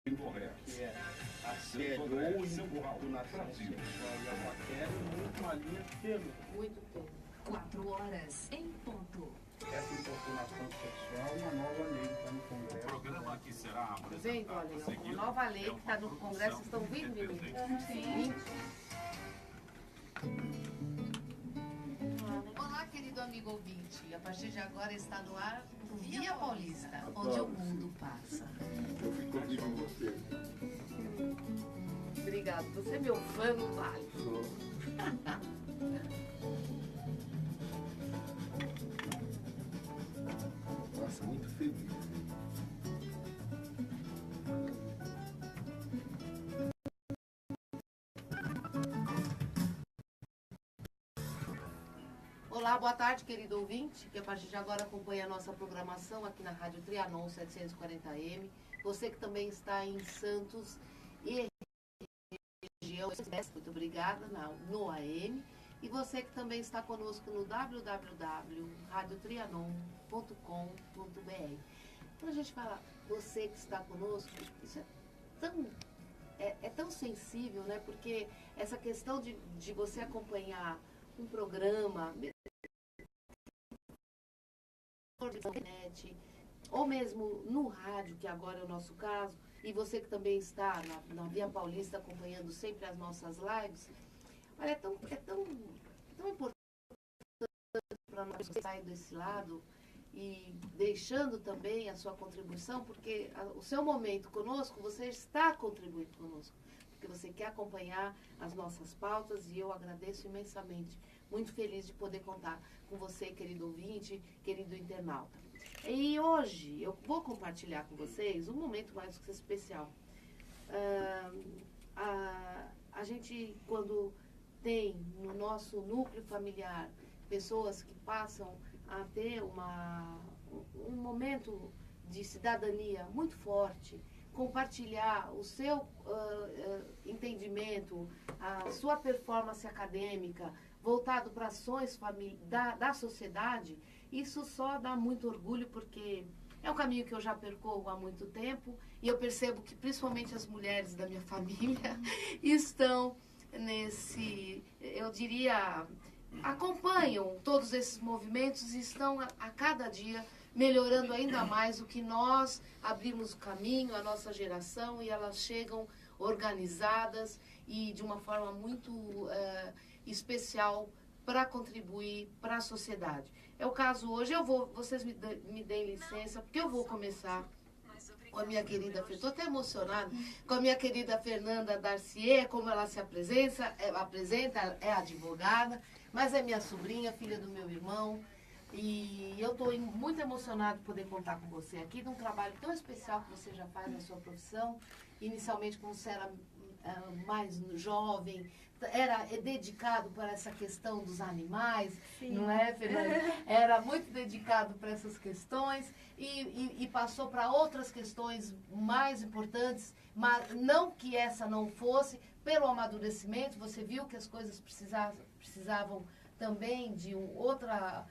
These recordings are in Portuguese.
incorreto. Que é assédio ou importunação sexual e a paquera, muito uma linha tênue. Muito tempo. 4 horas em ponto. Essa importunação sexual, uma nova lei que está no Congresso. O programa que será Vendo, olha, a nova lei que está no Congresso, estão ouvindo em mim? Sim. Olá, querido amigo ouvinte. A partir de agora está no ar o Via Paulista, onde o mundo passa. Eu fico com você. Obrigada. Você é meu fã, não vale. Nossa, muito feliz. Olá, boa tarde, querido ouvinte, que a partir de agora acompanha a nossa programação aqui na Rádio Trianon 740M. Você que também está em Santos e região, muito obrigada, no AM. E você que também está conosco no www.radiotrianon.com.br. Quando a gente fala você que está conosco, isso é tão sensível, né? Porque essa questão de você acompanhar um programa, internet, ou mesmo no rádio, que agora é o nosso caso, e você que também está na Via Paulista acompanhando sempre as nossas lives, olha, é tão importante para nós sair desse lado e deixando também a sua contribuição, porque o seu momento conosco, você está contribuindo conosco, porque você quer acompanhar as nossas pautas e eu agradeço imensamente. Muito feliz de poder contar com você, querido ouvinte, querido internauta. E hoje eu vou compartilhar com vocês um momento mais do que especial. A gente, quando tem no nosso núcleo familiar pessoas que passam a ter um momento de cidadania muito forte, compartilhar o seu entendimento, a sua performance acadêmica, voltado para ações da sociedade, isso só dá muito orgulho, porque é um caminho que eu já percorro há muito tempo e eu percebo que principalmente as mulheres da minha família estão nesse, eu diria, acompanham todos esses movimentos e estão a cada dia melhorando ainda mais o que nós abrimos o caminho, a nossa geração, e elas chegam organizadas e de uma forma muito especial para contribuir para a sociedade. É o caso hoje, vocês me deem licença, porque eu vou começar com a minha querida, estou até emocionada, com a minha querida Fernanda Darcier, como ela se apresenta, é advogada, mas é minha sobrinha, filha do meu irmão, e eu estou muito emocionada de poder contar com você aqui, num trabalho tão especial que você já faz na sua profissão. Inicialmente, quando você era mais jovem, era dedicado para essa questão dos animais, sim, não é, Fernanda? Era muito dedicado para essas questões e passou para outras questões mais importantes, mas não que essa não fosse, pelo amadurecimento, você viu que as coisas precisavam também de outra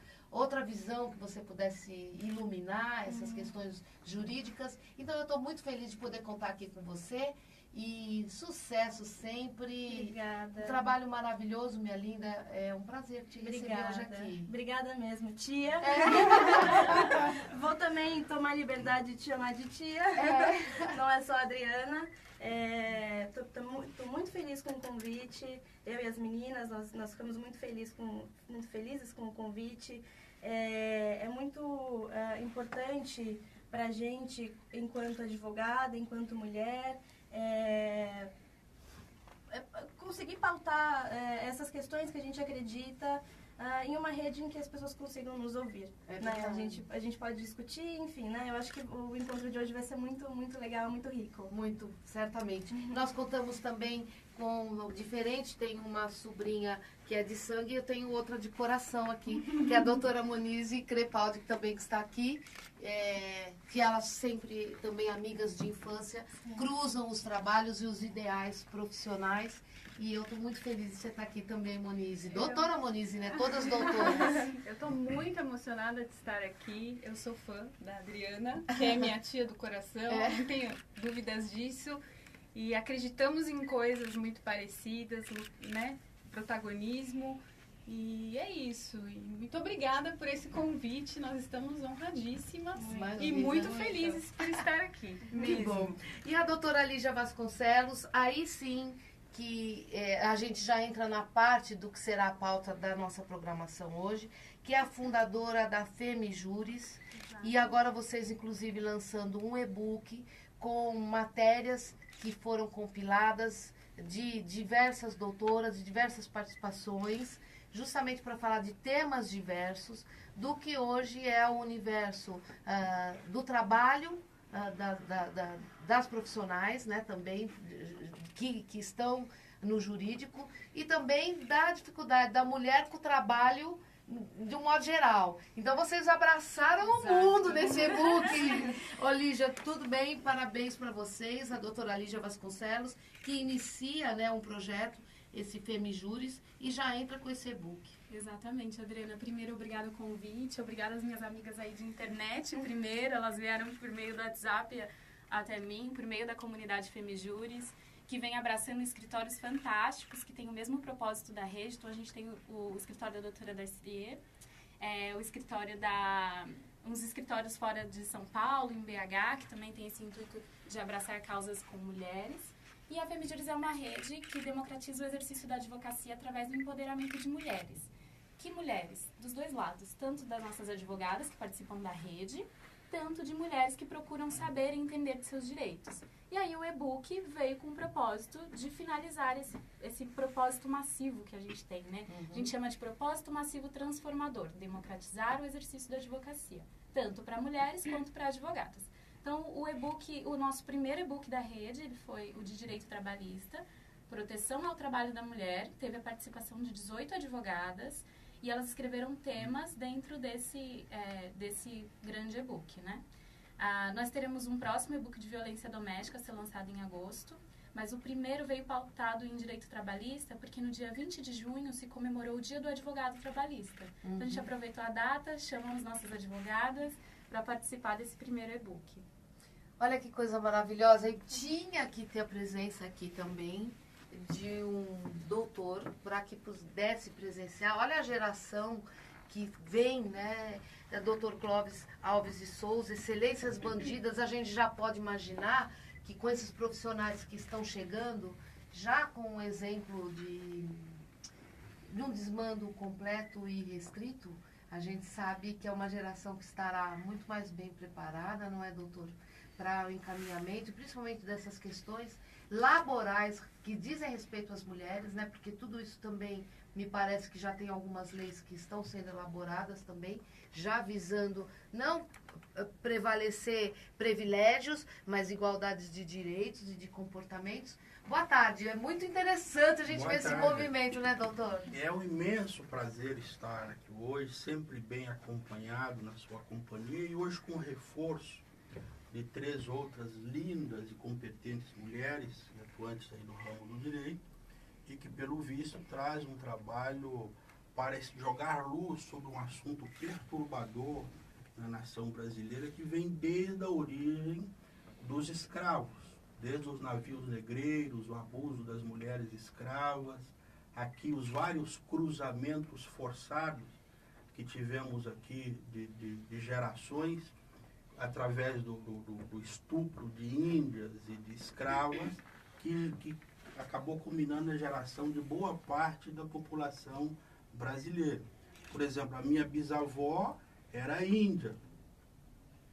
visão que você pudesse iluminar essas questões jurídicas. Então, eu estou muito feliz de poder contar aqui com você. E sucesso sempre. Obrigada. Um trabalho maravilhoso, minha linda. É um prazer te receber hoje aqui. Obrigada mesmo, tia. Vou também tomar liberdade de te chamar de tia. Não é só a Adriana. Estou muito feliz com o convite. Eu e as meninas, nós ficamos muito felizes com o convite. É muito importante para a gente, enquanto advogada, enquanto mulher, conseguir pautar essas questões que a gente acredita em uma rede em que as pessoas consigam nos ouvir. Né? A gente pode discutir, enfim, né? Eu acho que o encontro de hoje vai ser muito, muito legal, muito rico. Muito, certamente. Nós contamos também com, diferente, tem uma sobrinha que é de sangue, e eu tenho outra de coração aqui, que é a doutora Monize Crepaldi, que também está aqui, que elas sempre, também amigas de infância, cruzam os trabalhos e os ideais profissionais. E eu estou muito feliz de você estar aqui também, Monize. Doutora Monize, né? Todas doutoras. Eu estou muito emocionada de estar aqui. Eu sou fã da Adriana, que é minha tia do coração, não tenho dúvidas disso. E acreditamos em coisas muito parecidas, né? Protagonismo. E é isso. E muito obrigada por esse convite. Nós estamos honradíssimas e muito felizes por estar aqui. Que bom. E a doutora Lígia Vasconcelos, aí sim que a gente já entra na parte do que será a pauta da nossa programação hoje, que é a fundadora da FemiJures. E agora vocês, inclusive, lançando um e-book com matérias que foram compiladas de diversas doutoras, de diversas participações, justamente para falar de temas diversos, do que hoje é o universo do trabalho, das profissionais, né, também, que estão no jurídico, e também da dificuldade da mulher com o trabalho de um modo geral. Então, vocês abraçaram o mundo nesse e-book. Ô, Lígia, tudo bem? Parabéns para vocês, a doutora Lígia Vasconcelos, que inicia, né, um projeto, esse FemiJures, e já entra com esse e-book. Exatamente, Adriana. Primeiro, obrigada o convite, obrigada às minhas amigas aí de internet, primeiro, elas vieram por meio do WhatsApp até mim, por meio da comunidade FemiJures, que vem abraçando escritórios fantásticos, que tem o mesmo propósito da rede. Então, a gente tem o escritório da doutora Darcier, o escritório uns escritórios fora de São Paulo, em BH, que também tem esse intuito de abraçar causas com mulheres. E a FemiJures é uma rede que democratiza o exercício da advocacia através do empoderamento de mulheres. Que mulheres? Dos dois lados, tanto das nossas advogadas que participam da rede, tanto de mulheres que procuram saber e entender de seus direitos. E aí o e-book veio com o propósito de finalizar esse propósito massivo que a gente tem, né? A gente chama de propósito massivo transformador, democratizar o exercício da advocacia, tanto para mulheres quanto para advogadas. Então, o e-book, o nosso primeiro e-book da rede, ele foi o de Direito Trabalhista, Proteção ao Trabalho da Mulher, teve a participação de 18 advogadas, e elas escreveram temas dentro desse grande e-book, né? Nós teremos um próximo e-book de violência doméstica a ser lançado em agosto, mas o primeiro veio pautado em direito trabalhista, porque no dia 20 de junho se comemorou o Dia do Advogado Trabalhista. Então, a gente aproveitou a data, chamamos nossas advogadas para participar desse primeiro e-book. Olha que coisa maravilhosa. E tinha que ter a presença aqui também de um doutor para que pudesse presenciar. Olha a geração que vem, né? Doutor Clóvis Alves de Souza, Excelências Bandidas. A gente já pode imaginar que com esses profissionais que estão chegando, já com um exemplo de um desmando completo e restrito, a gente sabe que é uma geração que estará muito mais bem preparada, não é, doutor? Para o encaminhamento, principalmente dessas questões laborais que dizem respeito às mulheres, né? Porque tudo isso também me parece que já tem algumas leis que estão sendo elaboradas também, já visando não prevalecer privilégios, mas igualdades de direitos e de comportamentos. Boa tarde, é muito interessante a gente ver esse movimento, né, doutor? É um imenso prazer estar aqui hoje, sempre bem acompanhado na sua companhia, e hoje com reforço de 3 outras lindas e competentes mulheres atuantes aí no ramo do direito, e que, pelo visto, traz um trabalho para jogar luz sobre um assunto perturbador na nação brasileira, que vem desde a origem dos escravos, desde os navios negreiros, o abuso das mulheres escravas, aqui os vários cruzamentos forçados que tivemos aqui de gerações, através do estupro de índias e de escravas, que acabou culminando na geração de boa parte da população brasileira. Por exemplo, a minha bisavó era índia,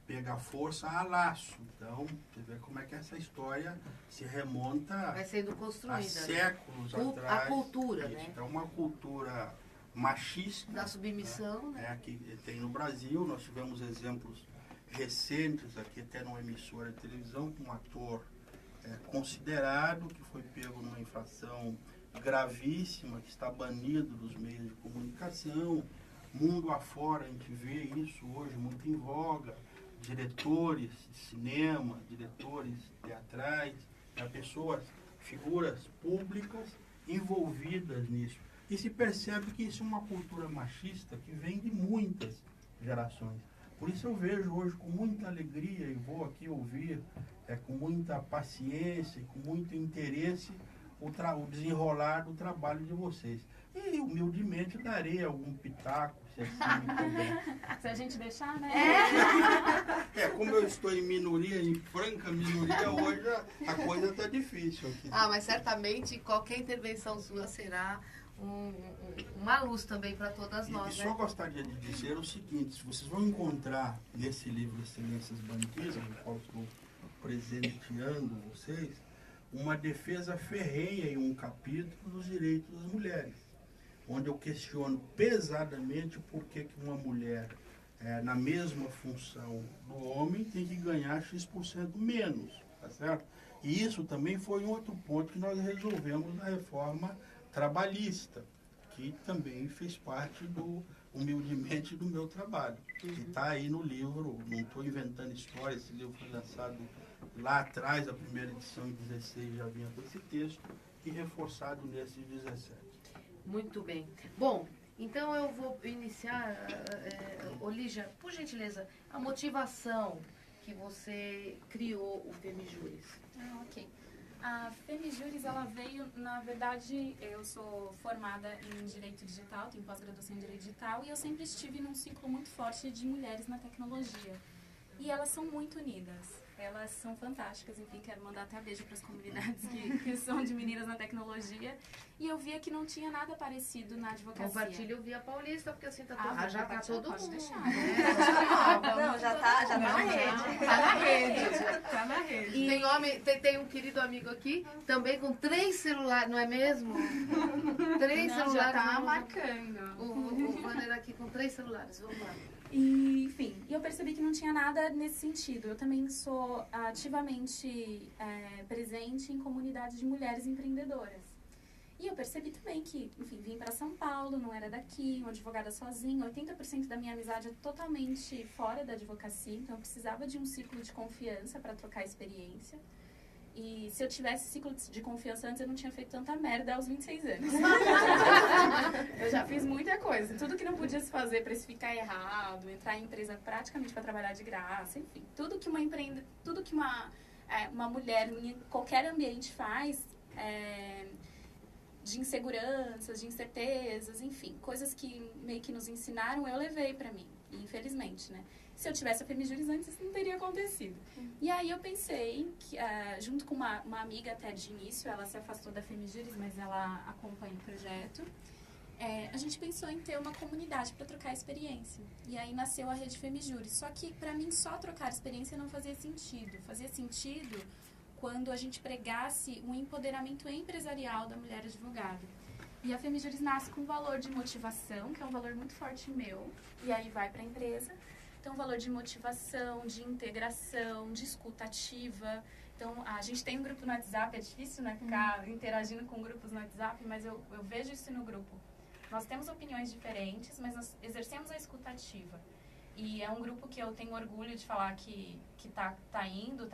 pega força a laço. Então, você vê como é que essa história se remonta vai sendo construída, a séculos atrás. A cultura, isso, né? é uma cultura machista. Da submissão, né? Que tem no Brasil. Nós tivemos exemplos recentes aqui, até numa emissora de televisão, com um ator considerado, que foi pego numa infração gravíssima, que está banido dos meios de comunicação. Mundo afora a gente vê isso hoje muito em voga. Diretores de cinema, diretores teatrais, pessoas, figuras públicas envolvidas nisso. E se percebe que isso é uma cultura machista que vem de muitas gerações. Por isso eu vejo hoje com muita alegria e vou aqui ouvir com muita paciência e com muito interesse o desenrolar do trabalho de vocês. E humildemente darei algum pitaco, se assim me couber. Se a gente deixar, né? Como eu estou em minoria, em franca minoria, hoje a coisa está difícil aqui. Mas certamente qualquer intervenção sua será uma luz também para todas nós. E só gostaria de dizer o seguinte: vocês vão encontrar nesse livro Excelências Banidas, no qual estou presenteando vocês, uma defesa ferrenha em um capítulo dos direitos das mulheres, onde eu questiono pesadamente por que uma mulher, na mesma função do homem, tem que ganhar X% menos, tá certo? E isso também foi um outro ponto que nós resolvemos na reforma trabalhista, que também fez parte humildemente do meu trabalho. E está aí no livro, não estou inventando história, esse livro foi lançado lá atrás, a primeira edição em 16 já vinha com esse texto, e reforçado nesse 17. Muito bem. Bom, então eu vou iniciar, Olígia, por gentileza, a motivação que você criou o Femijuris. Ok. A Femijuris, ela veio, na verdade, eu sou formada em Direito Digital, tenho pós-graduação em Direito Digital, e eu sempre estive num ciclo muito forte de mulheres na tecnologia. E elas são muito unidas. Elas são fantásticas, enfim, quero mandar até beijo para as comunidades que são de meninas na tecnologia. E eu via que não tinha nada parecido na advocacia. Compartilha o Via Paulista, porque assim tá já tá todo mundo. Deixar. Não, já tá na rede. Tá na rede. E tem um querido amigo aqui, também com 3 celulares, não é mesmo? 3 celulares. Já tá marcando. O Vander aqui com 3 celulares, vamos lá. E, enfim, eu percebi que não tinha nada nesse sentido. Eu também sou ativamente presente em comunidades de mulheres empreendedoras. E eu percebi também que, enfim, vim para São Paulo, não era daqui, uma advogada sozinha. 80% da minha amizade é totalmente fora da advocacia, então eu precisava de um ciclo de confiança para trocar experiência. E se eu tivesse ciclo de confiança antes, eu não tinha feito tanta merda aos 26 anos. Eu já fiz muita coisa. Tudo que não podia se fazer, precificar errado, entrar em empresa praticamente para trabalhar de graça, enfim. Tudo que uma mulher em qualquer ambiente faz, de inseguranças, de incertezas, enfim. Coisas que meio que nos ensinaram, eu levei para mim, infelizmente, né? Se eu tivesse a Femijuris antes, isso não teria acontecido. E aí eu pensei, que, junto com uma amiga até de início, ela se afastou da Femijuris, mas ela acompanha o projeto, a gente pensou em ter uma comunidade para trocar experiência. E aí nasceu a Rede Femijuris. Só que, para mim, só trocar experiência não fazia sentido. Fazia sentido quando a gente pregasse um empoderamento empresarial da mulher advogada. E a Femijuris nasce com um valor de motivação, que é um valor muito forte meu, e aí vai para a empresa. Então, valor de motivação, de integração, de escuta ativa. Então, a gente tem um grupo no WhatsApp, é difícil, né, ficar interagindo com grupos no WhatsApp, mas eu vejo isso no grupo. Nós temos opiniões diferentes, mas nós exercemos a escuta ativa. E é um grupo que eu tenho orgulho de falar que tá indo,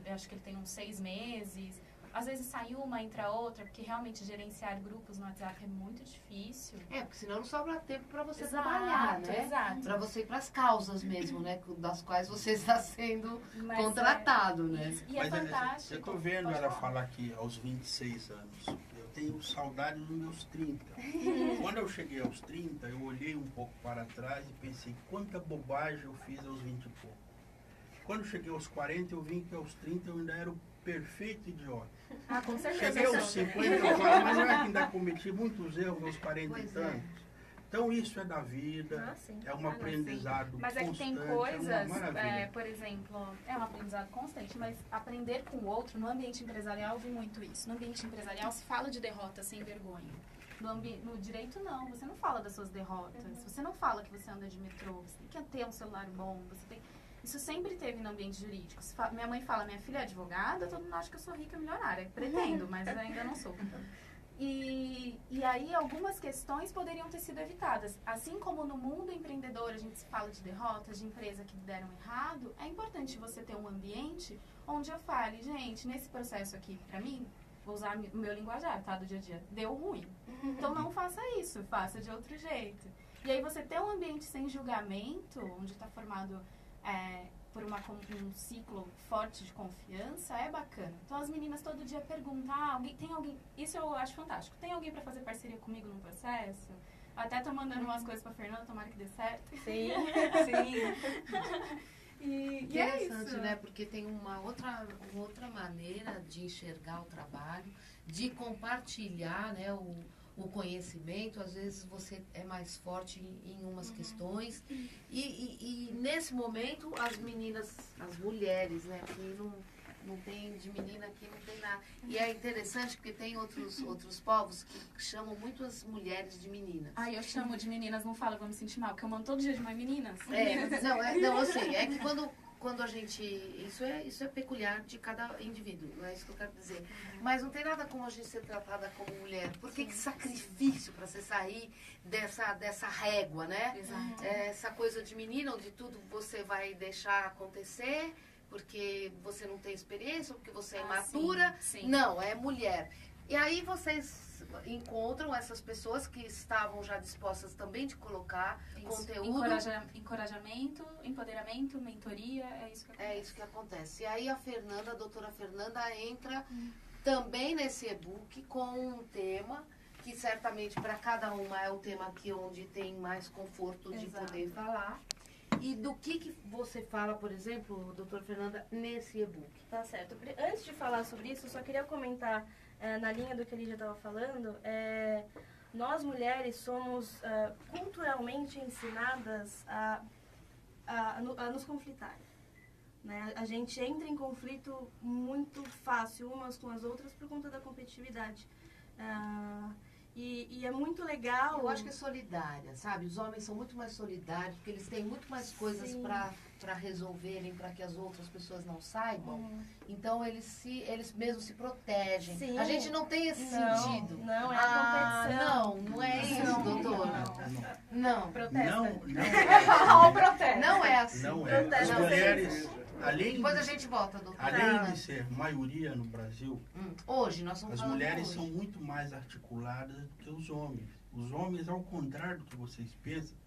eu acho que ele tem uns 6 meses. Às vezes sai uma, entra outra, porque realmente gerenciar grupos no WhatsApp é muito difícil. Porque senão não sobra tempo para você Exato, trabalhar, né? Exato. Para você ir para as causas mesmo, né? Das quais você está sendo contratado, né? E é fantástico. Eu estou vendo ela falar aqui aos 26 anos. Eu tenho saudade dos meus 30. Quando eu cheguei aos 30, eu olhei um pouco para trás e pensei quanta bobagem eu fiz aos 20 e pouco. Quando eu cheguei aos 40, eu vi que aos 30 eu ainda era o perfeito idiota. Com certeza. Cheguei aos 50, eu falei, mas não é que ainda cometi muitos erros aos 40 e tantos. Então isso é da vida, é um aprendizado mas constante. Mas é que tem coisas, por exemplo, é um aprendizado constante, mas aprender com o outro, no ambiente empresarial, eu vi muito isso. No ambiente empresarial se fala de derrota sem vergonha. No direito não, você não fala das suas derrotas, você não fala que você anda de metrô, você tem que ter um celular bom, você tem... Isso sempre teve no ambiente jurídico. Minha mãe fala, minha filha é advogada, todo mundo acha que eu sou rica e milionária. Pretendo, mas ainda não sou. E aí algumas questões poderiam ter sido evitadas. Assim como no mundo empreendedor a gente fala de derrotas, de empresas que deram errado, é importante você ter um ambiente onde eu fale, gente, nesse processo aqui, pra mim, vou usar o meu linguajar, tá, do dia a dia, deu ruim. Então não faça isso, faça de outro jeito. E aí você ter um ambiente sem julgamento, onde está formado por um ciclo forte de confiança, é bacana. Então as meninas todo dia perguntam, tem alguém, isso eu acho fantástico, tem alguém para fazer parceria comigo no processo? Até tô mandando umas coisas pra Fernanda, tomara que dê certo. Sim, sim. E Interessante, é isso. né? Porque tem uma outra maneira de enxergar o trabalho, de compartilhar, né, o conhecimento. Às vezes você é mais forte em umas questões. E nesse momento, as meninas, as mulheres, né? Que não tem de menina aqui, não tem nada. E é interessante porque tem outros povos que chamam muito as mulheres de meninas. Ai, eu chamo de meninas, não falo, vou me sentir mal, porque eu mando todo dia de mãe meninas. Não, eu sei. É que quando a gente... Isso é peculiar de cada indivíduo, não é isso que eu quero dizer. Mas não tem nada como a gente ser tratada como mulher. Por que sacrifício para você sair dessa régua, né? Exato. Essa coisa de menina, onde tudo você vai deixar acontecer porque você não tem experiência, porque você é imatura. Sim. Não, é mulher. E aí vocês encontram essas pessoas que estavam já dispostas também de colocar conteúdo. Encorajamento, empoderamento, mentoria, é isso que acontece. É isso que acontece. E aí a doutora Fernanda entra também nesse e-book com um tema que certamente para cada uma é o tema aqui onde tem mais conforto de poder falar. E do que você fala, por exemplo, doutora Fernanda, nesse e-book? Tá certo. Antes de falar sobre isso, eu só queria comentar, na linha do que a Lídia estava falando, nós mulheres somos culturalmente ensinadas a nos conflitar. Né? A gente entra em conflito muito fácil umas com as outras por conta da competitividade. E é muito legal... Eu acho que é solidária, sabe? Os homens são muito mais solidários, porque eles têm muito mais coisas para resolverem, para que as outras pessoas não saibam. Então, eles mesmos se protegem. Sim. A gente não tem esse sentido. Não, é a competição. Não é isso, doutora. Não. Protesta. Não é assim. Não é. As mulheres... Depois a gente volta, doutora. Além de ser maioria no Brasil, hoje nós estamos as mulheres são muito mais articuladas do que os homens. Os homens, ao contrário do que vocês pensam,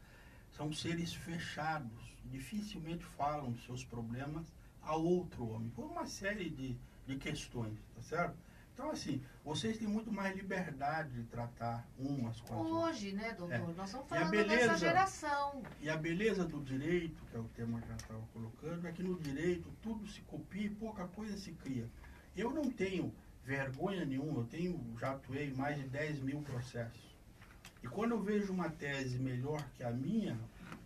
são seres fechados. Dificilmente falam dos seus problemas a outro homem, por uma série de questões, tá certo? Então, assim, vocês têm muito mais liberdade de tratar umas com as outras. Hoje, né, doutor? Nós estamos falando dessa geração. E a beleza do direito, que é o tema que eu estava colocando, é que no direito tudo se copia e pouca coisa se cria. Eu não tenho vergonha nenhuma, já atuei em mais de 10 mil processos. E quando eu vejo uma tese melhor que a minha,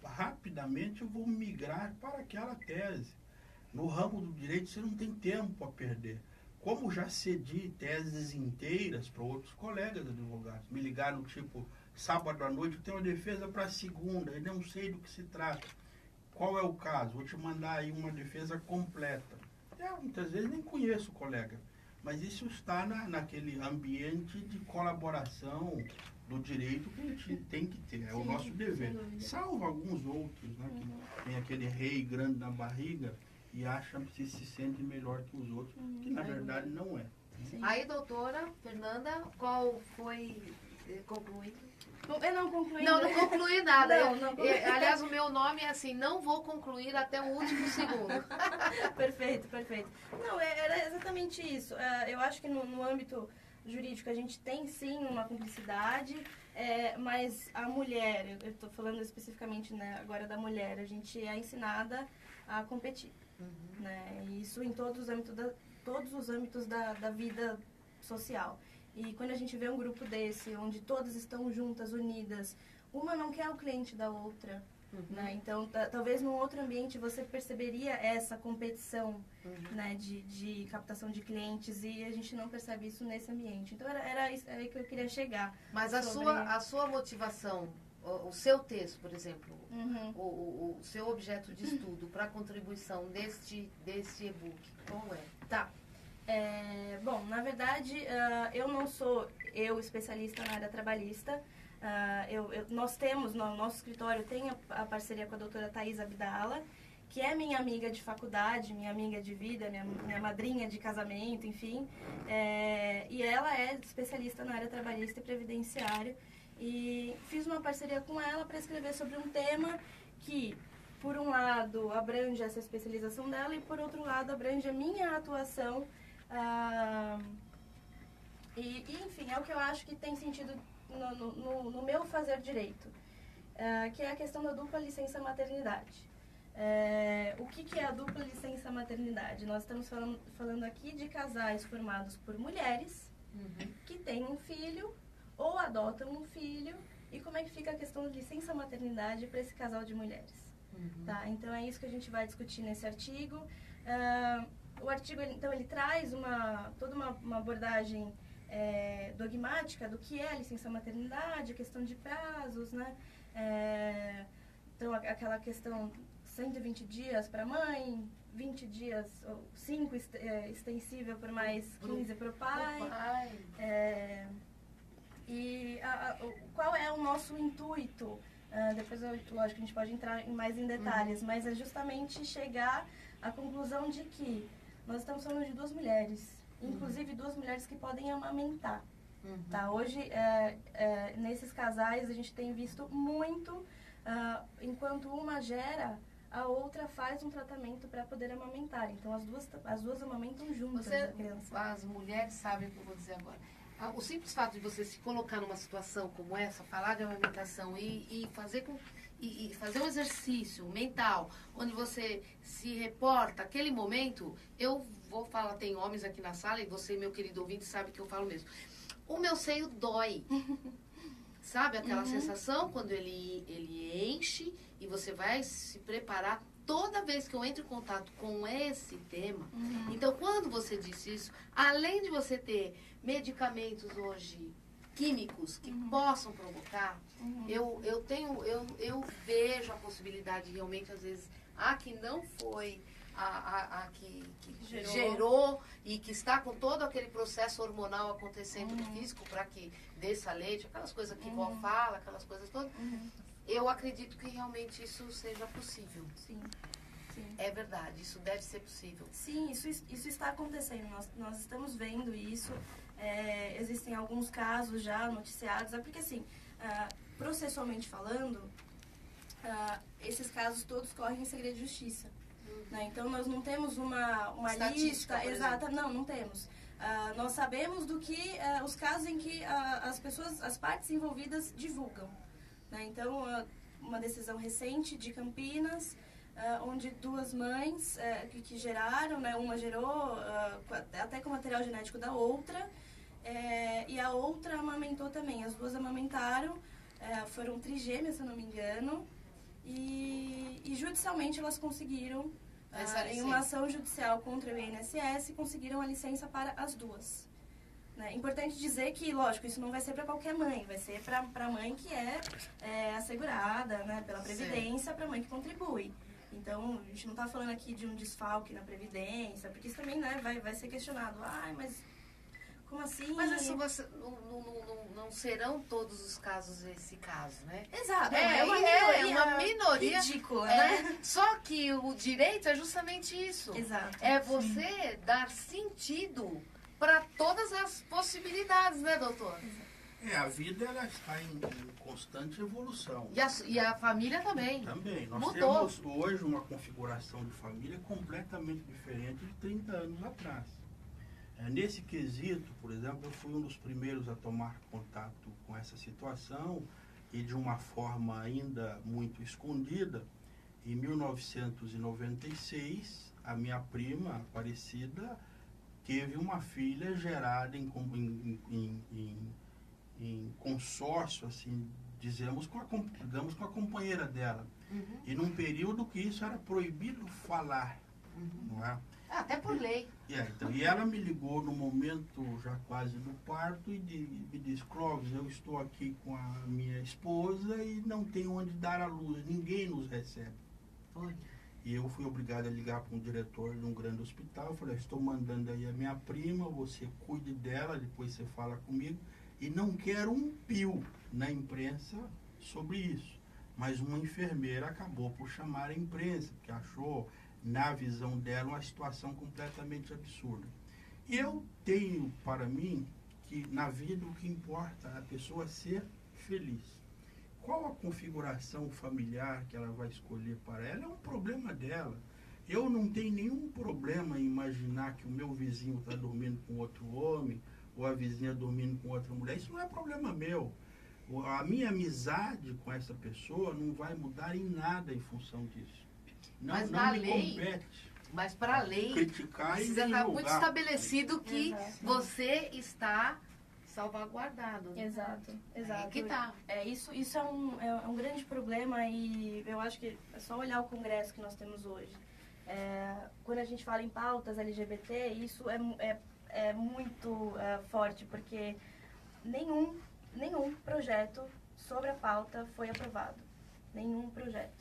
rapidamente eu vou migrar para aquela tese. No ramo do direito você não tem tempo a perder. Como já cedi teses inteiras para outros colegas advogados. Me ligaram, tipo, sábado à noite, eu tenho uma defesa para segunda, eu não sei do que se trata. Qual é o caso? Vou te mandar aí uma defesa completa. Muitas vezes nem conheço o colega, mas isso está naquele ambiente de colaboração do direito que a gente tem que ter, é o nosso dever. Salvo alguns outros, né, que tem aquele rei grande na barriga e acham que se sente melhor que os outros, que na verdade não é. Aí, doutora Fernanda, qual foi concluído? Eu não concluí. Não concluí nada. Não concluí. Aliás, o meu nome é assim, não vou concluir até o último segundo. Perfeito. Não, era exatamente isso. Eu acho que no âmbito jurídico a gente tem sim uma cumplicidade, mas a mulher, eu estou falando especificamente, né, agora da mulher, a gente é ensinada a competir. Né? Isso em todos os âmbitos da vida social. E quando a gente vê um grupo desse, onde todas estão juntas, unidas, uma não quer o cliente da outra. Né? Então, talvez num outro ambiente você perceberia essa competição, né, de captação de clientes, e a gente não percebe isso nesse ambiente. Então, era aí que eu queria chegar. Mas a sua motivação, o seu texto, por exemplo, o seu objeto de estudo para a contribuição deste e-book, qual é? Tá. Bom, na verdade, verdade, eu não sou especialista na área trabalhista. Nós temos, no nosso escritório, tem a parceria com a doutora Thais Abdala, que é minha amiga de faculdade, minha amiga de vida, minha madrinha de casamento, enfim. E ela é especialista na área trabalhista e previdenciária. E fiz uma parceria com ela para escrever sobre um tema que, por um lado, abrange essa especialização dela e, por outro lado, abrange a minha atuação. Enfim, é o que eu acho que tem sentido no meu fazer direito, que é a questão da dupla licença maternidade. O que é a dupla licença maternidade? Nós estamos falando aqui de casais formados por mulheres que têm um filho ou adotam um filho, e como é que fica a questão de licença maternidade para esse casal de mulheres. Tá? Então é isso que a gente vai discutir nesse artigo. O artigo então ele traz toda uma abordagem dogmática do que é a licença maternidade, a questão de prazos, né? Então aquela questão 120 dias para a mãe, 20 dias, ou 5 extensível por mais 15 para o pai. Qual é o nosso intuito? Depois, lógico, a gente pode entrar mais em detalhes, mas é justamente chegar à conclusão de que nós estamos falando de 2 mulheres, inclusive 2 mulheres que podem amamentar. Tá? Hoje, nesses casais, a gente tem visto muito, enquanto uma gera, a outra faz um tratamento para poder amamentar. Então, as duas amamentam juntas a criança. As mulheres sabem o que eu vou dizer agora. O simples fato de você se colocar numa situação como essa, falar de amamentação e fazer um exercício mental, onde você se reporta aquele momento, eu vou falar, tem homens aqui na sala, e você, meu querido ouvinte, sabe que eu falo mesmo. O meu seio dói. Sabe aquela sensação quando ele enche e você vai se preparar? Toda vez que eu entro em contato com esse tema, então quando você disse isso, além de você ter medicamentos hoje químicos que possam provocar, eu vejo a possibilidade realmente, às vezes, que não foi a que gerou e que está com todo aquele processo hormonal acontecendo no físico para que desça leite, aquelas coisas que vó fala, aquelas coisas todas. Eu acredito que realmente isso seja possível. Sim. É verdade, isso deve ser possível. Sim, isso está acontecendo. Nós estamos vendo isso. Existem alguns casos já noticiados. Porque, assim, processualmente falando, esses casos todos correm em segredo de justiça. Né? Então, nós não temos uma lista exata. Não temos. Nós sabemos do que os casos em que as partes envolvidas divulgam. Né? Então, uma decisão recente de Campinas, onde 2 mães que geraram, né? Uma gerou até com material genético da outra, e a outra amamentou também. As 2 amamentaram, foram trigêmeas, se eu não me engano, e judicialmente elas conseguiram, em uma ação judicial contra o INSS, conseguiram a licença para as 2. É importante dizer que, lógico, isso não vai ser para qualquer mãe, vai ser para a mãe que é assegurada, né, pela Previdência, para a mãe que contribui. Então, a gente não está falando aqui de um desfalque na Previdência, porque isso também, né, vai ser questionado. Mas como assim? Mas isso não serão todos os casos esse caso, né? Exato. É uma minoria. Ridícula, né? Só que o direito é justamente isso. Exato. É você dar sentido para todas as possibilidades, né, doutor? A vida ela está em constante evolução. E a família também. Também. Nós mudou. temos hoje uma configuração de família completamente diferente de 30 anos atrás. Nesse quesito, por exemplo, eu fui um dos primeiros a tomar contato com essa situação e de uma forma ainda muito escondida. Em 1996, a minha prima, Aparecida, teve uma filha gerada em consórcio, assim, digamos com a companheira dela. E num período que isso era proibido falar, não é? Até por lei. E ela me ligou no momento já quase do parto e me disse: Clóvis, eu estou aqui com a minha esposa e não tenho onde dar à luz, ninguém nos recebe. E eu fui obrigado a ligar para um diretor de um grande hospital. Eu falei, estou mandando aí a minha prima, você cuide dela, depois você fala comigo. E não quero um pio na imprensa sobre isso. Mas uma enfermeira acabou por chamar a imprensa, porque achou, na visão dela, uma situação completamente absurda. E eu tenho para mim que na vida o que importa é a pessoa ser feliz. Qual a configuração familiar que ela vai escolher para ela é um problema dela. Eu não tenho nenhum problema em imaginar que o meu vizinho está dormindo com outro homem, ou a vizinha dormindo com outra mulher. Isso não é problema meu. A minha amizade com essa pessoa não vai mudar em nada em função disso. Não, Mas não na me lei, compete mas para a lei, criticar e precisa nem estar muito julgar. estabelecido que Exato. você está salvaguardado. Né? Exato, exato. Aí que tá. Isso é um grande problema e eu acho que é só olhar o congresso que nós temos hoje. Quando a gente fala em pautas LGBT, isso é muito forte, porque nenhum projeto sobre a pauta foi aprovado. Nenhum projeto.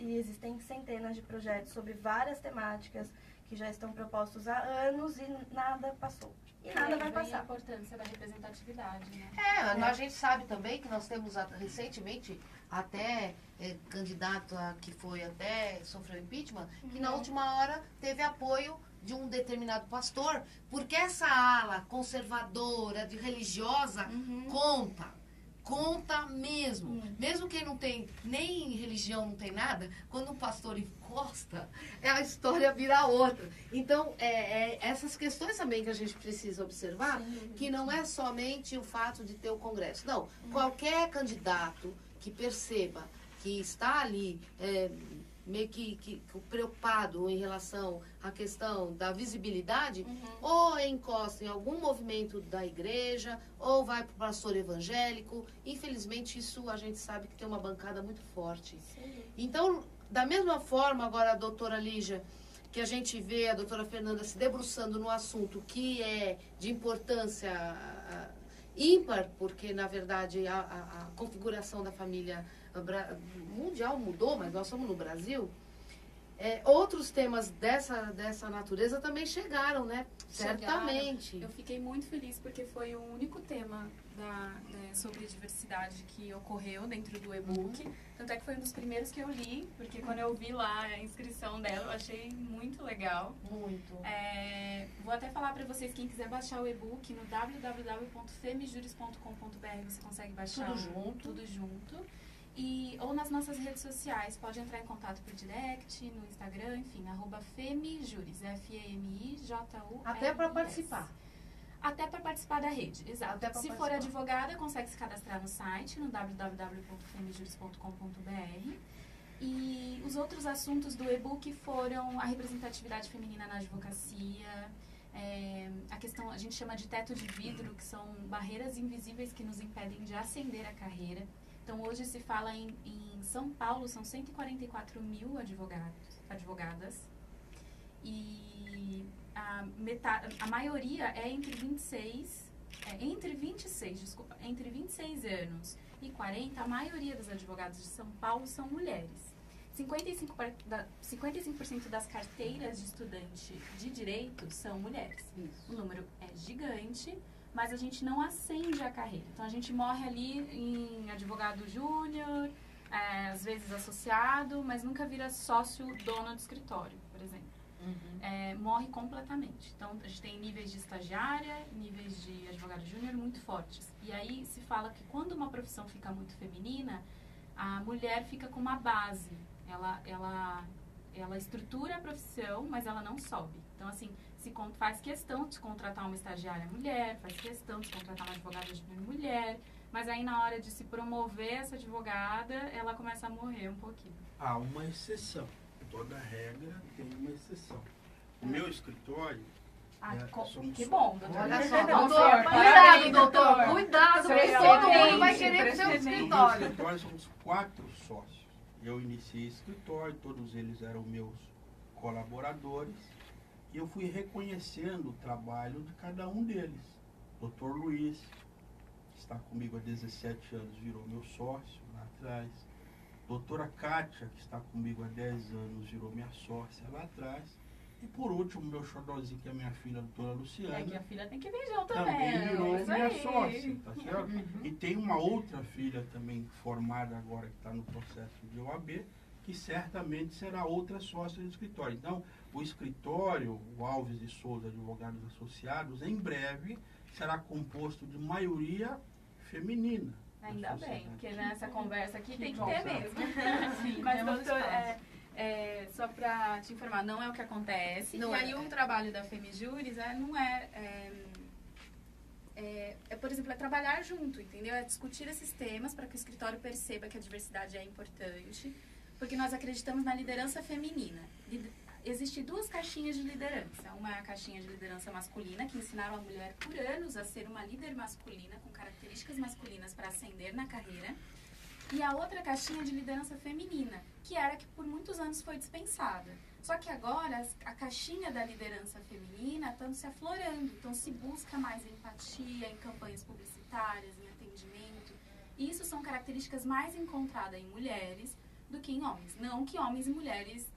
E existem centenas de projetos sobre várias temáticas que já estão propostos há anos e nada passou. E nada vai A passar. importância da representatividade, né? A gente sabe também que nós temos recentemente até candidato que foi até sofreu impeachment, que na última hora teve apoio de um determinado pastor, porque essa ala conservadora, de religiosa, conta mesmo. Mesmo quem não tem nem religião, não tem nada, quando um pastor encosta, a história vira outra. Então, essas questões também que a gente precisa observar, que não é somente o fato de ter o Congresso. Não, qualquer candidato que perceba que está ali meio que preocupado em relação à questão da visibilidade, ou encosta em algum movimento da igreja, ou vai para o pastor evangélico. Infelizmente, isso a gente sabe que tem uma bancada muito forte. Então, da mesma forma, agora a doutora Lígia, que a gente vê a doutora Fernanda se debruçando no assunto que é de importância ímpar, porque, na verdade, a configuração da família mundial mudou, mas nós somos no Brasil. Outros temas dessa natureza também chegaram, né? Certamente. Eu fiquei muito feliz porque foi o único tema sobre diversidade que ocorreu dentro do e-book. Tanto é que foi um dos primeiros que eu li, porque quando eu vi lá a inscrição dela, eu achei muito legal. Muito. Vou até falar para vocês, quem quiser baixar o e-book, no www.femijuris.com.br você consegue baixar tudo junto. Ou nas nossas redes sociais, pode entrar em contato por direct, no Instagram, enfim, @femijuris, FEMIJURIS. Até para participar. Até para participar da rede, exato. Se for advogada, consegue se cadastrar no site, no www.femijuris.com.br. E os outros assuntos do e-book foram a representatividade feminina na advocacia, a questão, a gente chama de teto de vidro, que são barreiras invisíveis que nos impedem de ascender a carreira. Então, hoje se fala em São Paulo, são 144 mil advogadas, e a maioria é entre 26 anos e 40, a maioria dos advogados de São Paulo são mulheres. 55% das carteiras de estudante de direito são mulheres. O número é gigante, mas a gente não ascende a carreira. Então, a gente morre ali em advogado júnior, às vezes associado, mas nunca vira sócio dono de escritório, por exemplo. Morre completamente. Então, a gente tem níveis de estagiária, níveis de advogado júnior muito fortes. E aí se fala que quando uma profissão fica muito feminina, a mulher fica com uma base. Ela estrutura a profissão, mas ela não sobe. Então, assim, faz questão de contratar uma estagiária mulher, faz questão de contratar uma advogada júnior mulher, mas aí na hora de se promover essa advogada, ela começa a morrer um pouquinho. Há uma exceção. Toda regra tem uma exceção. O meu escritório... Que bom, doutor. Olha só, doutor. Cuidado, doutor. Cuidado, porque todo mundo vai querer o seu No escritório. escritório somos 4 sócios. Eu iniciei escritório, todos eles eram meus colaboradores. E eu fui reconhecendo o trabalho de cada um deles. Dr. Luiz, que está comigo há 17 anos, virou meu sócio lá atrás. Doutora Kátia, que está comigo há 10 anos, virou minha sócia lá atrás. E por último, meu xodózinho, que é minha filha, a doutora Luciana. É que a filha tem que vir junto também. Também virou Isso minha aí. sócia, tá certo? E tem uma outra filha também formada agora, que está no processo de OAB, que certamente será outra sócia do escritório. Então, o escritório, o Alves de Souza Advogados Associados, em breve será composto de maioria feminina. Ainda bem, porque nessa conversa aqui tem que bom, ter sabe? mesmo. Sim, Mas, temos doutor, espaço. só para te informar, não é o que acontece. Não e é. aí o trabalho da Femijuris por exemplo, é trabalhar junto, entendeu? É discutir esses temas para que o escritório perceba que a diversidade é importante, porque nós acreditamos na liderança feminina. Existem 2 caixinhas de liderança. Uma é a caixinha de liderança masculina, que ensinaram a mulher por anos a ser uma líder masculina, com características masculinas para ascender na carreira. E a outra caixinha de liderança feminina, que era que por muitos anos foi dispensada. Só que agora a caixinha da liderança feminina está se aflorando, então se busca mais empatia em campanhas publicitárias, em atendimento. E isso são características mais encontradas em mulheres do que em homens. Não que homens e mulheres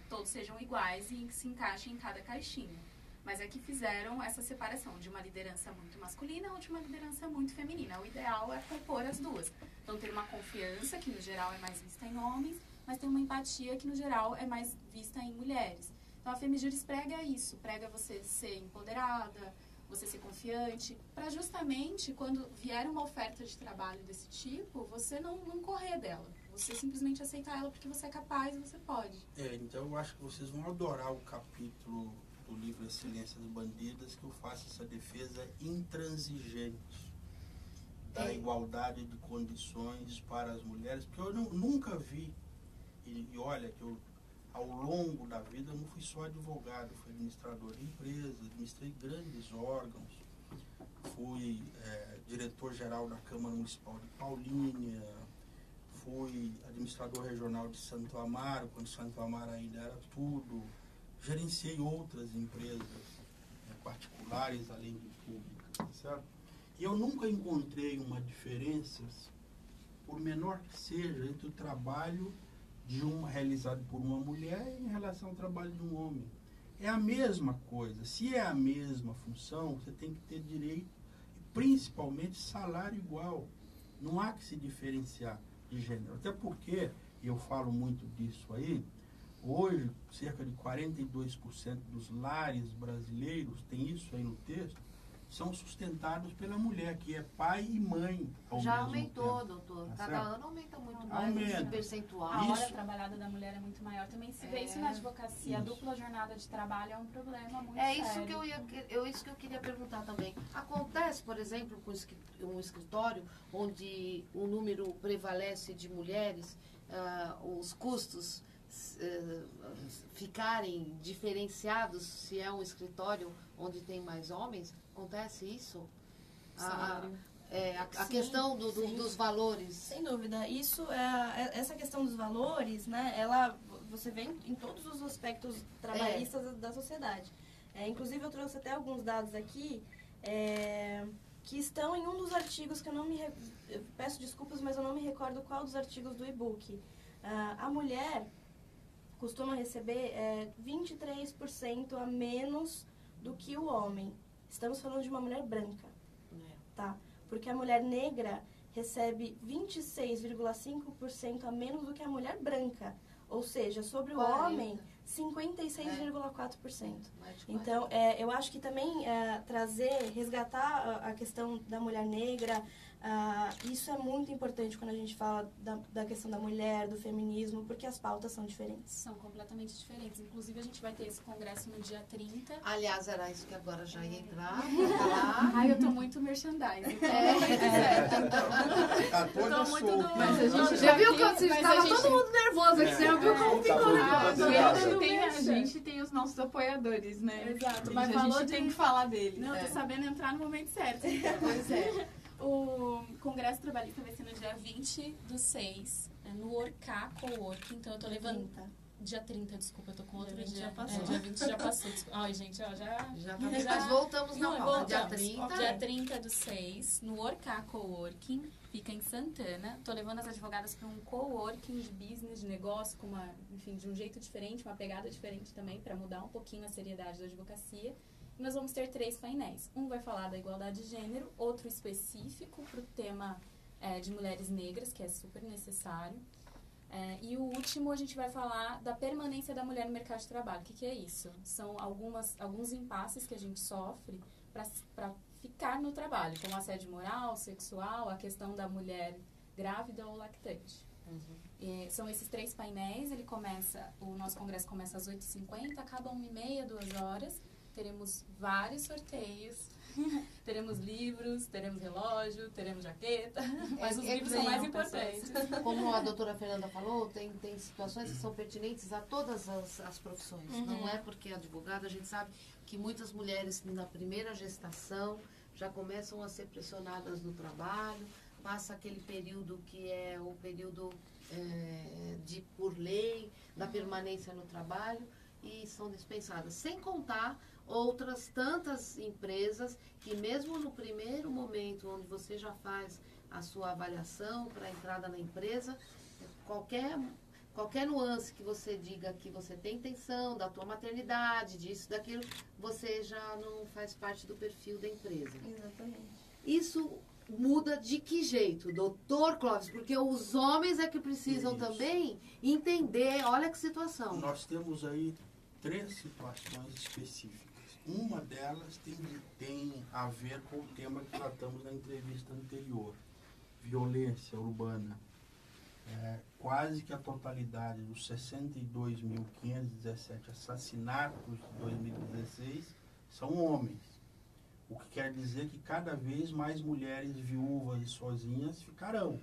todos sejam iguais e se encaixem em cada caixinha. Mas é que fizeram essa separação de uma liderança muito masculina ou de uma liderança muito feminina. O ideal é compor as duas. Então, ter uma confiança, que no geral é mais vista em homens, mas tem uma empatia, que no geral é mais vista em mulheres. Então, a Femijuris prega isso, prega você ser empoderada, você ser confiante, para justamente, quando vier uma oferta de trabalho desse tipo, você não correr dela. Você simplesmente aceitar ela porque você é capaz e você pode. Então eu acho que vocês vão adorar o capítulo do livro Excelência das Bandidas, que eu faço essa defesa intransigente da igualdade de condições para as mulheres, porque eu nunca vi, e olha que eu, ao longo da vida, eu não fui só advogado, fui administrador de empresas, administrei grandes órgãos, fui diretor-geral da Câmara Municipal de Paulínia, fui administrador regional de Santo Amaro, quando Santo Amaro ainda era tudo, gerenciei outras empresas particulares, além de públicas, tá certo? E eu nunca encontrei uma diferença, por menor que seja, entre o trabalho realizado por uma mulher em relação ao trabalho de um homem. É a mesma coisa. Se é a mesma função, você tem que ter direito, e principalmente salário igual. Não há que se diferenciar de gênero. Até porque, e eu falo muito disso aí, hoje, cerca de 42% dos lares brasileiros, tem isso aí no texto, são sustentados pela mulher, que é pai e mãe ao Já mesmo aumentou, tempo. doutor. Tá Cada certo? ano aumenta muito mais Aumenta. esse percentual. A hora Isso. trabalhada da mulher é muito maior. Também se vê isso na advocacia. A Isso. dupla jornada de trabalho é um problema muito É sério. isso que eu queria perguntar também. Acontece, por exemplo, com um escritório onde o número prevalece de mulheres, os custos ficarem diferenciados se é um escritório onde tem mais homens? Acontece isso? A questão dos valores. Sem dúvida. Isso essa questão dos valores, né? Você vê em todos os aspectos trabalhistas da sociedade. Inclusive, eu trouxe até alguns dados aqui que estão em um dos artigos que eu peço desculpas, mas eu não me recordo qual dos artigos do e-book. A mulher costuma receber 23% a menos do que o homem. Estamos falando de uma mulher branca, tá? Porque a mulher negra recebe 26,5% a menos do que a mulher branca. Ou seja, sobre o homem, 56,4%. Então, eu acho que também resgatar a questão da mulher negra, isso é muito importante quando a gente fala da questão da mulher, do feminismo, porque as pautas são diferentes. São completamente diferentes. Inclusive, a gente vai ter esse congresso no dia 30. Aliás, era isso que agora já ia entrar. Ai, eu tô muito merchandising. Tá toda solta. Mas a gente Já viu que estava todo mundo nervoso aqui? Você viu como ficou nervoso? A gente tem os nossos apoiadores, né? Exato. Mas a gente tem que falar deles. Não, eu tô sabendo entrar no momento certo. Pois é. O Congresso Trabalhista vai ser no dia 20/6, no Orcá Coworking. Então, eu tô levando... Dia 30, desculpa, eu tô com outro Dia 20 dia. já passou. Dia 20 já passou. Ai, gente, ó, já... Já tá bem, mas voltamos na pauta. Dia 30. Dia 30/6, no Orcar Coworking, fica em Santana. Tô levando as advogadas para um coworking de business, de negócio, com uma, enfim, de um jeito diferente, uma pegada diferente também, para mudar um pouquinho a seriedade da advocacia. E nós vamos ter 3 painéis. Um vai falar da igualdade de gênero, outro específico para o tema de mulheres negras, que é super necessário. E o último, a gente vai falar da permanência da mulher no mercado de trabalho. O que é isso? São alguns impasses que a gente sofre para ficar no trabalho, como assédio moral, sexual, a questão da mulher grávida ou lactante. São esses 3 painéis. O nosso congresso começa às 8h50, acaba 1h30, 2 horas. Teremos vários sorteios. Teremos livros, teremos relógio, teremos jaqueta, mas os livros são mais importantes. Como a doutora Fernanda falou, tem situações que são pertinentes a todas as profissões. Não é porque é advogada, a gente sabe que muitas mulheres na primeira gestação já começam a ser pressionadas no trabalho, passa aquele período que é o período por lei, da permanência no trabalho, e são dispensadas. Sem contar outras tantas empresas que mesmo no primeiro momento onde você já faz a sua avaliação para a entrada na empresa, qualquer nuance que você diga que você tem intenção da tua maternidade, disso, daquilo, você já não faz parte do perfil da empresa. Exatamente. Isso muda de que jeito, doutor Clóvis? Porque os homens é que precisam também entender, olha que situação. Nós temos aí 3 situações específicas. Uma delas tem a ver com o tema que tratamos na entrevista anterior, violência urbana. Quase que a totalidade dos 62.517 assassinatos de 2016 são homens. O que quer dizer que cada vez mais mulheres viúvas e sozinhas ficarão,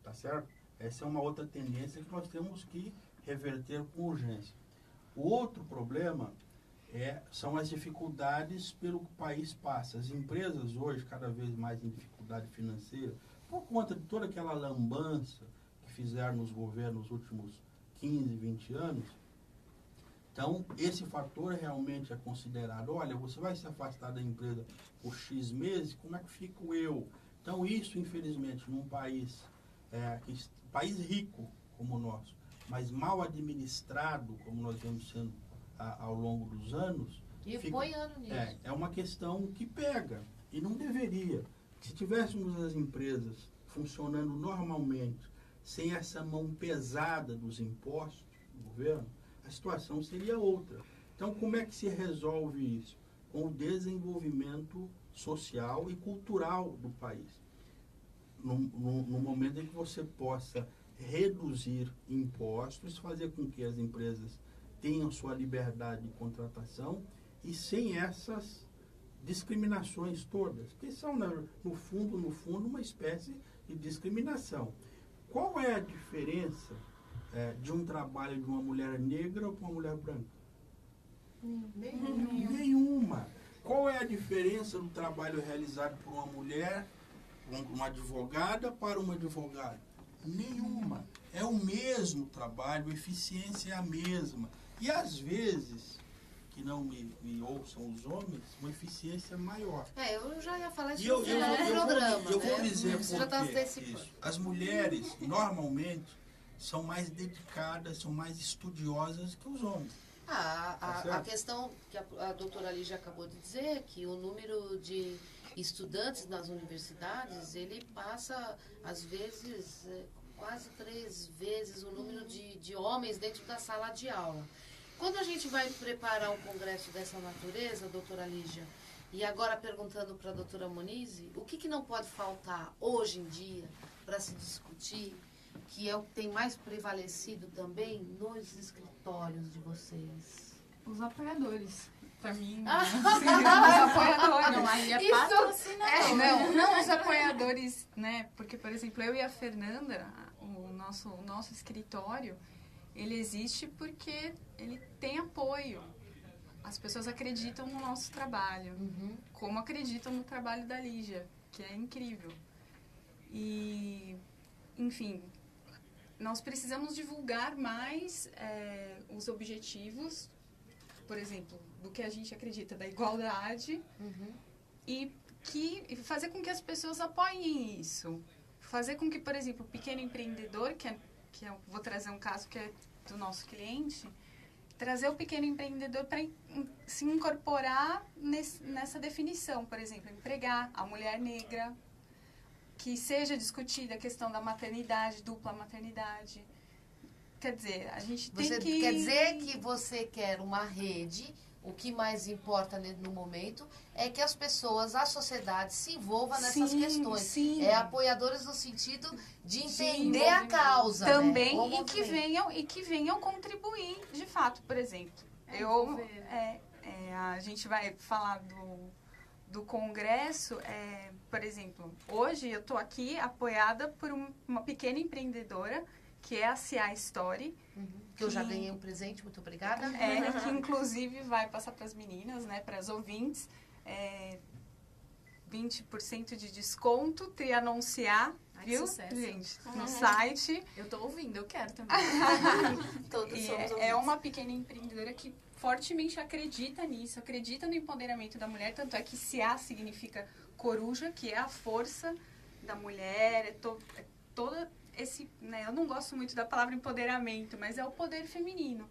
tá certo? Essa é uma outra tendência que nós temos que reverter com urgência. O outro problema são as dificuldades pelo que o país passa. As empresas hoje, cada vez mais em dificuldade financeira, por conta de toda aquela lambança que fizeram nos governos nos últimos 15, 20 anos. Então, esse fator realmente é considerado. Olha, você vai se afastar da empresa por X meses, como é que fico eu? Então, isso, infelizmente, num país rico como o nosso, mas mal administrado, como nós vemos sendo ao longo dos anos, E apoiando nisso. É uma questão que pega, e não deveria. Se tivéssemos as empresas funcionando normalmente, sem essa mão pesada dos impostos do governo, a situação seria outra. Então, como é que se resolve isso? Com o desenvolvimento social e cultural do país. No momento em que você possa reduzir impostos, fazer com que as empresas tenham sua liberdade de contratação e sem essas discriminações todas, que são, no fundo, uma espécie de discriminação. Qual é a diferença de um trabalho de uma mulher negra ou de uma mulher branca? Nenhuma. Qual é a diferença do trabalho realizado por uma mulher, uma advogada, para uma advogada? Nenhuma. É o mesmo trabalho, a eficiência é a mesma. E às vezes, que não me ouçam os homens, uma eficiência maior. Eu já ia falar isso no programa. Eu vou dizer por quê. As mulheres, normalmente, são mais dedicadas, são mais estudiosas que os homens. A questão que a doutora Lígia acabou de dizer, que o número de estudantes nas universidades, ele passa, às vezes, quase 3 vezes o número de homens dentro da sala de aula. Quando a gente vai preparar um congresso dessa natureza, doutora Lígia, e agora perguntando para a doutora Monize, o que não pode faltar hoje em dia para se discutir, que é o que tem mais prevalecido também nos escritórios de vocês? Os apoiadores. Pra mim, os apoiadores. Não, aí é patrocinador. Não, os apoiadores, né? Porque, por exemplo, eu e a Fernanda, o nosso escritório, ele existe porque ele tem apoio. As pessoas acreditam no nosso trabalho, como acreditam no trabalho da Lígia, que é incrível. E, enfim, nós precisamos divulgar mais os objetivos, por exemplo, do que a gente acredita, da igualdade, e fazer com que as pessoas apoiem isso. Fazer com que, por exemplo, o pequeno empreendedor, que eu vou trazer um caso que é do nosso cliente, trazer o pequeno empreendedor para se incorporar nessa definição, por exemplo, empregar a mulher negra, que seja discutida a questão da maternidade, dupla maternidade. Quer dizer, a gente tem que... Quer dizer que você quer uma rede, o que mais importa no momento é que as pessoas, a sociedade, se envolva nessas questões. Sim. Apoiadores no sentido de entender a causa. Também, né? e que venham contribuir, de fato, por exemplo. A gente vai falar do congresso, por exemplo, hoje eu estou aqui apoiada por uma pequena empreendedora, que é a CA Story. Que eu já ganhei um presente, muito obrigada. Que inclusive vai passar para as meninas, né, para as ouvintes, 20% de desconto, te anunciar, viu, sucesso. gente, no site. Eu tô ouvindo, eu quero também. Todos E somos é uma pequena empreendedora que fortemente acredita nisso, acredita no empoderamento da mulher, tanto é que CA significa coruja, que é a força da mulher, toda esse, né, eu não gosto muito da palavra empoderamento, mas é o poder feminino.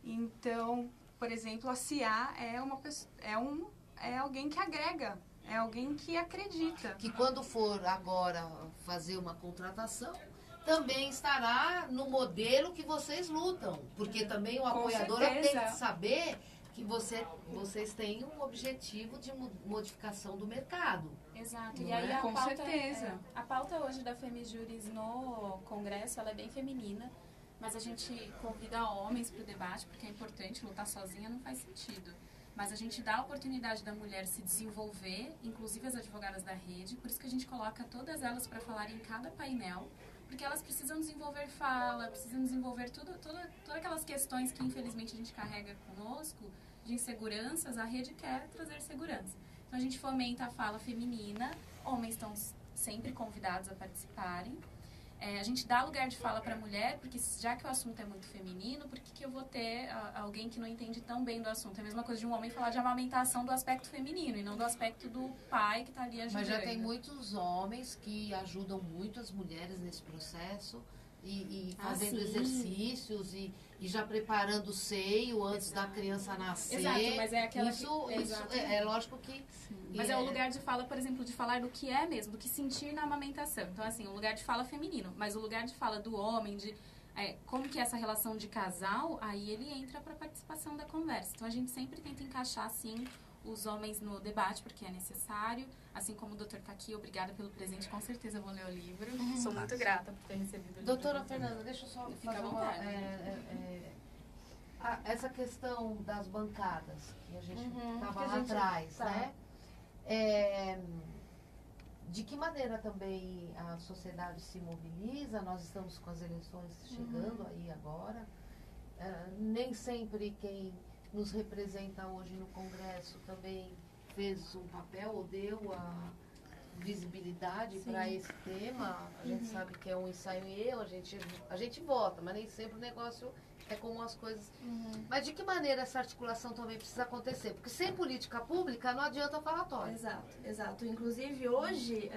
Então, por exemplo, a CA é alguém que agrega, é alguém que acredita. Que quando for agora fazer uma contratação, também estará no modelo que vocês lutam. Porque também o apoiador tem que saber que vocês têm um objetivo de modificação do mercado. Exato. Não E aí é? a pauta, certeza. A pauta hoje da FemiJuris no Congresso, ela é bem feminina, mas a gente convida homens para o debate, porque é importante, lutar sozinha não faz sentido. Mas a gente dá a oportunidade da mulher se desenvolver, inclusive as advogadas da rede, por isso que a gente coloca todas elas para falar em cada painel, porque elas precisam desenvolver fala, precisam desenvolver todas aquelas questões que infelizmente a gente carrega conosco, de inseguranças, a rede quer trazer segurança. Então a gente fomenta a fala feminina, homens estão sempre convidados a participarem. A gente dá lugar de fala para a mulher, porque já que o assunto é muito feminino, por que eu vou ter alguém que não entende tão bem do assunto? É a mesma coisa de um homem falar de amamentação do aspecto feminino e não do aspecto do pai que está ali ajudando. Mas já tem muitos homens que ajudam muito as mulheres nesse processo e fazendo exercícios e já preparando o seio antes da criança nascer. Exato, mas é aquela isso é lógico que... Mas é o lugar de fala, por exemplo, de falar do que é mesmo, do que sentir na amamentação. Então, assim, o lugar de fala feminino, mas o lugar de fala do homem, de como que é essa relação de casal, aí ele entra para a participação da conversa. Então, a gente sempre tenta encaixar, sim, os homens no debate, porque é necessário. Assim como o doutor está aqui, obrigada pelo presente, com certeza eu vou ler o livro. Sou muito grata por ter recebido o livro. Doutora Fernanda, deixa eu só fazer uma... essa questão das bancadas, que a gente estava lá atrás, né? De que maneira também a sociedade se mobiliza? Nós estamos com as eleições chegando aí agora. Nem sempre quem nos representa hoje no Congresso também fez um papel ou deu a visibilidade para esse tema. A gente sabe que é um ensaio e erro, a gente vota, mas nem sempre o negócio é como as coisas... Mas de que maneira essa articulação também precisa acontecer? Porque sem política pública não adianta falatório. Exato. Inclusive, hoje,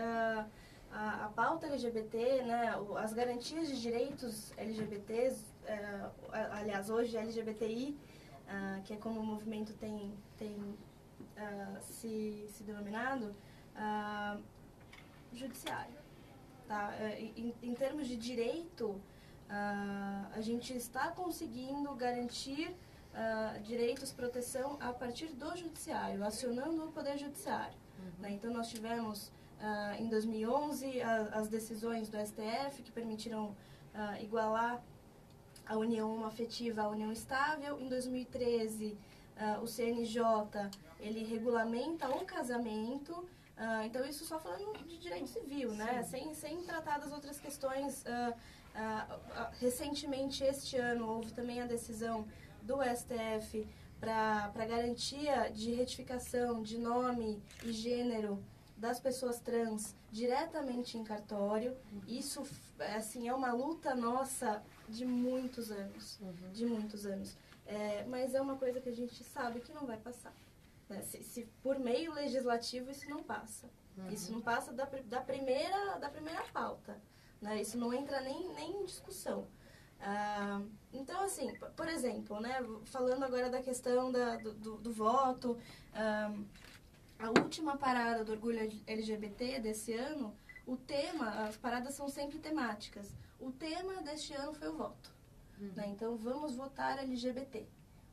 a pauta LGBT, né, as garantias de direitos LGBTs, aliás, hoje LGBTI, que é como o movimento tem se denominado, judiciário. Tá? Em termos de direito, a gente está conseguindo garantir direitos, proteção a partir do judiciário, acionando o Poder Judiciário. Né? Então, nós tivemos, em 2011, as decisões do STF que permitiram igualar a união homoafetiva à união estável. Em 2013, o CNJ, ele regulamenta o casamento. Então, isso só falando de direito civil, né? Sem tratar das outras questões. Recentemente, este ano, houve também a decisão do STF para garantia de retificação de nome e gênero das pessoas trans diretamente em cartório. Isso, assim, é uma luta nossa de muitos anos, de muitos anos. Mas é uma coisa que a gente sabe que não vai passar. Né? Se por meio legislativo isso não passa. Isso não passa da primeira pauta. Né? Isso não entra nem em discussão. Então, assim, por exemplo, né, falando agora da questão do voto, a última parada do Orgulho LGBT desse ano, o tema, as paradas são sempre temáticas. O tema deste ano foi o voto. Né? Então, vamos votar LGBT.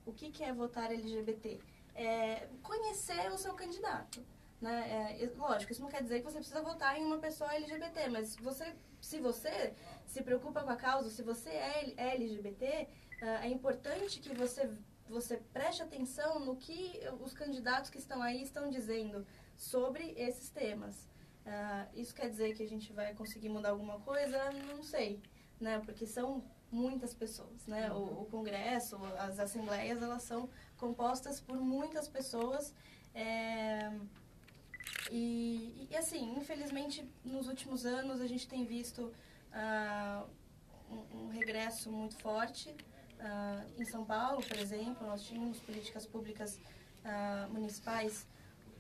O que é votar LGBT? É conhecer o seu candidato. Né? Lógico, isso não quer dizer que você precisa votar em uma pessoa LGBT, mas se você se preocupa com a causa, se você é LGBT, é importante que você preste atenção no que os candidatos que estão aí estão dizendo sobre esses temas. Isso quer dizer que a gente vai conseguir mudar alguma coisa? Não sei, né? Porque são muitas pessoas, né? O Congresso, as assembleias, elas são compostas por muitas pessoas. E assim, infelizmente, nos últimos anos a gente tem visto um regresso muito forte. Em São Paulo, por exemplo, nós tínhamos políticas públicas municipais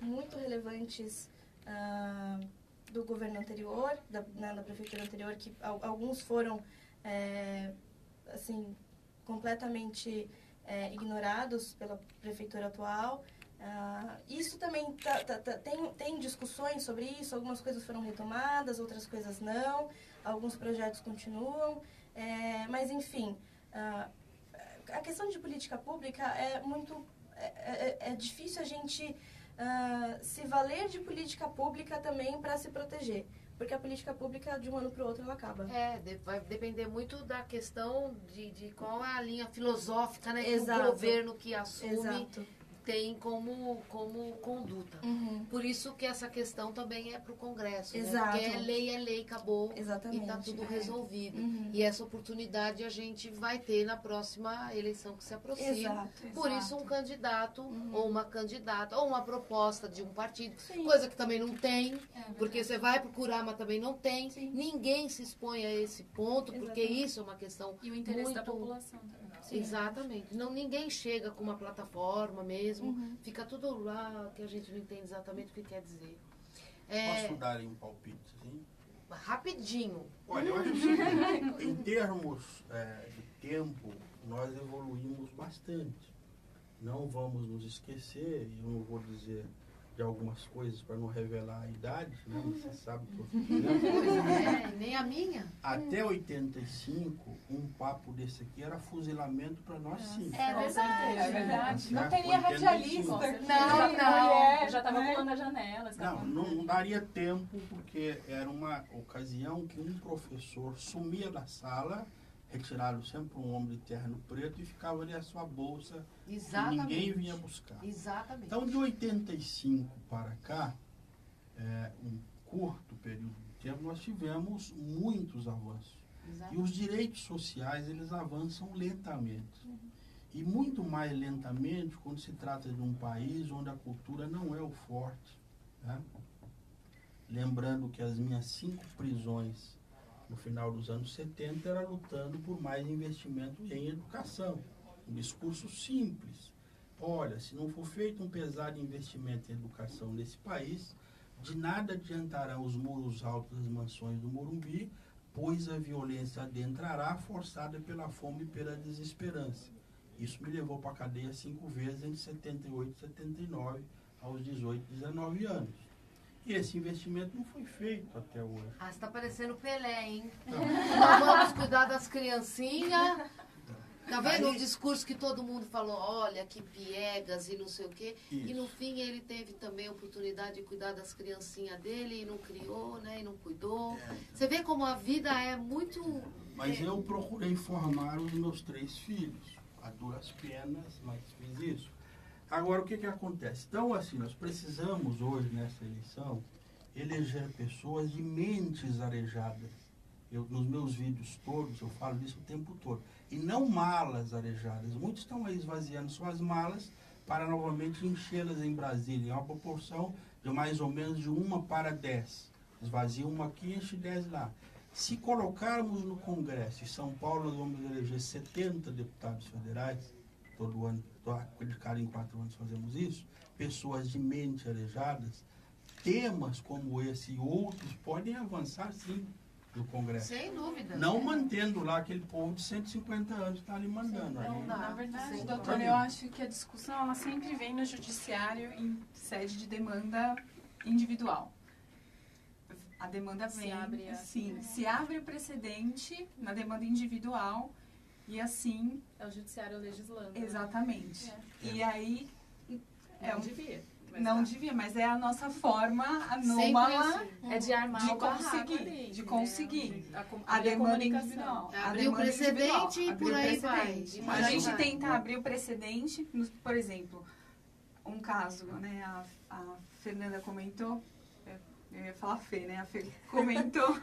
muito relevantes do governo anterior, da prefeitura anterior, que alguns foram assim, completamente ignorados pela prefeitura atual. Isso também tem discussões sobre isso, algumas coisas foram retomadas, outras coisas não, alguns projetos continuam, mas enfim, a questão de política pública é difícil a gente se valer de política pública também para se proteger, porque a política pública de um ano para o outro ela acaba. Vai depender muito da questão de qual é a linha filosófica, né, que Exato. o governo que assume Exato. tem como conduta. Por isso que essa questão também é para o Congresso. Exato. Né? Porque é lei, acabou. Exatamente. E está tudo resolvido. E essa oportunidade a gente vai ter na próxima eleição que se aproxima. Exato. Por isso um candidato, ou uma candidata, ou uma proposta de um partido. Sim. Coisa que também não tem, porque você vai procurar, mas também não tem. Sim. Ninguém se expõe a esse ponto, porque Exatamente. isso é uma questão E o interesse muito... da população também. Exatamente. Não, ninguém chega com uma plataforma mesmo. Fica tudo lá que a gente não entende exatamente o que quer dizer. Posso dar um palpite, assim? Rapidinho. Olha, eu acho o seguinte, em termos de tempo, nós evoluímos bastante. Não vamos nos esquecer, eu não vou dizer de algumas coisas para não revelar a idade, né? Você sabe que eu Pois nem a minha. Até 85, um papo desse aqui era fuzilamento para nós cinco. É verdade. Não teria 85. radialista. Não. Eu já tava pulando a janela. Não daria tempo, porque era uma ocasião que um professor sumia da sala, retiraram sempre um homem de terno preto e ficava ali a sua bolsa. Exatamente. E ninguém vinha buscar. Exatamente. Então, de 85 para cá, um curto período de tempo, nós tivemos muitos avanços. E os direitos sociais, eles avançam lentamente. E muito mais lentamente quando se trata de um país onde a cultura não é o forte. Né? Lembrando que as minhas 5 prisões no final dos anos 70 era lutando por mais investimento em educação. Um discurso simples. Olha, se não for feito um pesado investimento em educação nesse país, de nada adiantará os muros altos das mansões do Morumbi, pois a violência adentrará forçada pela fome e pela desesperança. Isso me levou para a cadeia 5 vezes entre 78 e 79, aos 18, 19 anos. E esse investimento não foi feito até hoje. Você está parecendo Pelé, hein? Nós vamos cuidar das criancinhas. Tá vendo? Um discurso que todo mundo falou, olha, que piegas e não sei o quê. Isso. E no fim ele teve também a oportunidade de cuidar das criancinhas dele e não criou, né? E não cuidou. Você vê como a vida é muito... Mas eu procurei formar os meus 3 filhos. A duras penas, mas fiz isso. Agora, o que acontece? Então, assim, nós precisamos hoje, nessa eleição, eleger pessoas de mentes arejadas. Nos meus vídeos todos, eu falo disso o tempo todo. E não malas arejadas. Muitos estão aí esvaziando suas malas para novamente enchê-las em Brasília. É uma proporção de mais ou menos de 1 para 10. Esvazia uma aqui e enche 10 lá. Se colocarmos no Congresso, em São Paulo nós vamos eleger 70 deputados federais, todo ano, de cada em 4 anos fazemos isso, pessoas de mente arejadas, temas como esse e outros podem avançar sim no Congresso. Sem dúvida. Não mantendo lá aquele povo de 150 anos que está ali mandando. Não dá. Na verdade, Sim. doutora, eu acho que a discussão ela sempre vem no judiciário em sede de demanda individual. A demanda vem, se abre o precedente na demanda individual e assim... É o judiciário legislando. Exatamente. E aí... Não devia. Não devia, mas é a nossa forma Sempre anômala assim. É de armar de o barraco conseguir, ali, de né? conseguir. A A demanda comunicação. individual. É A abrir o demanda precedente individual, e por abrir o aí vai. precedente. E A por aí gente vai. tenta abrir o precedente, por exemplo, um caso, né, a Fernanda comentou, eu ia falar Fê, né, a Fê comentou,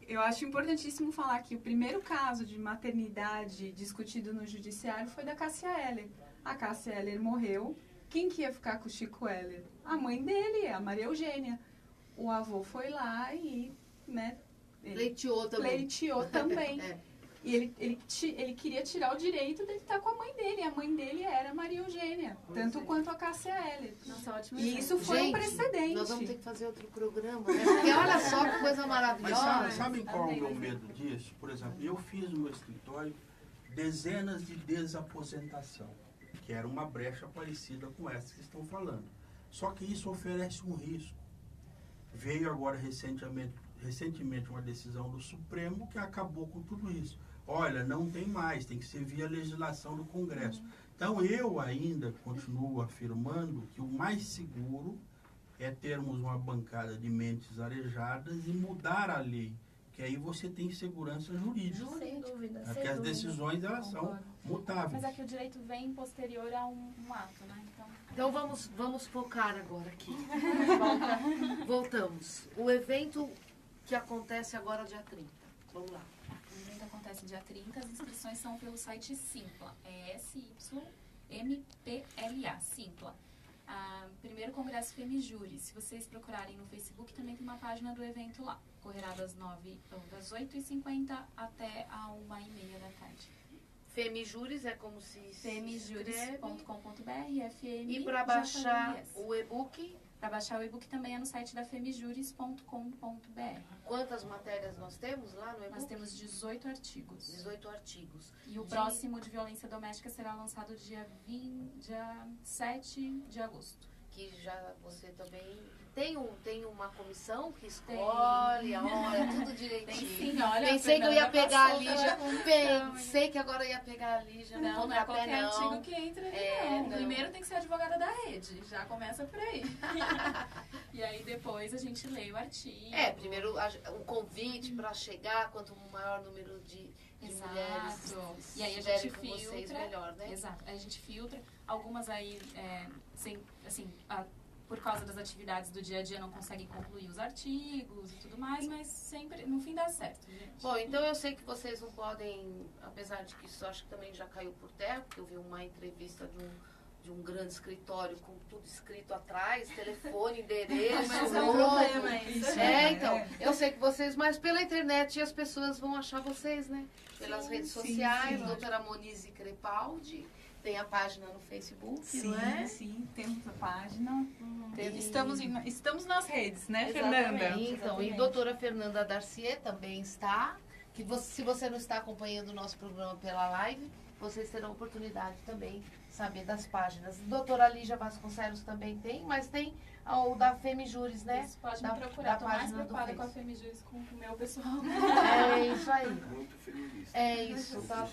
eu acho importantíssimo falar que o primeiro caso de maternidade discutido no judiciário foi da Cássia Eller. A Cássia Eller morreu, quem que ia ficar com o Chico Eller? A mãe dele, a Maria Eugênia. O avô foi lá e, né, Pleiteou também. pleiteou também. É. E ele queria tirar o direito dele estar com a mãe dele. A mãe dele era Maria Eugênia, tanto quanto a Cássia Eller. Nossa, ótimo. E isso foi um precedente. Nós vamos ter que fazer outro programa, né? Porque olha só que coisa Mas maravilhosa. sabem qual é o meu medo disso? Por exemplo, eu fiz no meu escritório dezenas de desaposentação, que era uma brecha parecida com essa que estão falando. Só que isso oferece um risco. Veio agora recentemente uma decisão do Supremo que acabou com tudo isso. Olha, não tem mais, tem que ser via legislação do Congresso. Então eu ainda continuo afirmando que o mais seguro é termos uma bancada de mentes arejadas e mudar a lei, que aí você tem segurança jurídica. Sem dúvida. Porque sem as dúvida. decisões elas são Concordo. mutáveis. Mas aqui o direito vem posterior a um ato, né? Então vamos focar agora aqui. Voltamos. O evento que acontece agora dia 30. Vamos lá. O evento acontece dia 30, as inscrições são pelo site Simpla, é S-Y-M-P-L-A, Simpla. Primeiro Congresso Femijuris, se vocês procurarem no Facebook, também tem uma página do evento lá. Correrá das 8h50 até a 1h30 da tarde. Femijuris é como se Femijuris.com.br, FM. E para baixar o e-book, Para baixar o e-book também é no site da femijuris.com.br. quantas matérias nós temos lá no e-book? Nós temos 18 artigos. 18 artigos. E o próximo de violência doméstica será lançado dia 7 de agosto. Que já você também tem uma comissão que escolhe, olha, tudo direitinho. Tem sim, olha, Pensei que eu ia pegar a Lígia. Lígia. Pensei que agora eu ia pegar a Lígia. Não é qualquer artigo que entra ali, não. não. Primeiro tem que ser advogada da rede, já começa por aí. E aí depois a gente lê o artigo. Primeiro um convite para chegar, quanto maior número de mulheres E aí a estiverem gente com filtra. vocês, melhor, né? Exato. Aí a gente filtra. Algumas aí, por causa das atividades do dia a dia, não conseguem concluir os artigos e tudo mais, mas sempre, no fim, dá certo, gente. Bom, então eu sei que vocês não podem, apesar de que isso acho que também já caiu por terra, porque eu vi uma entrevista de um grande escritório com tudo escrito atrás, telefone, endereço, Mas é um nome. problema isso. Então, eu sei que vocês, mas pela internet as pessoas vão achar vocês, né? Pelas redes sociais, doutora Monize Crepaldi, tem a página no Facebook, não é? Sim, temos a página. Estamos nas redes, né, Exatamente. Fernanda? Então, e doutora Fernanda Darcier também está, que se você não está acompanhando o nosso programa pela live, vocês terão oportunidade também de saber das páginas. Doutora Lígia Vasconcelos também tem, mas tem o da Femijuris, né? Isso, pode Da- me procurar. da Estou mais página do preocupada com a Face. Femijuris com o meu pessoal. É isso aí. Muito feminista. É isso, tá?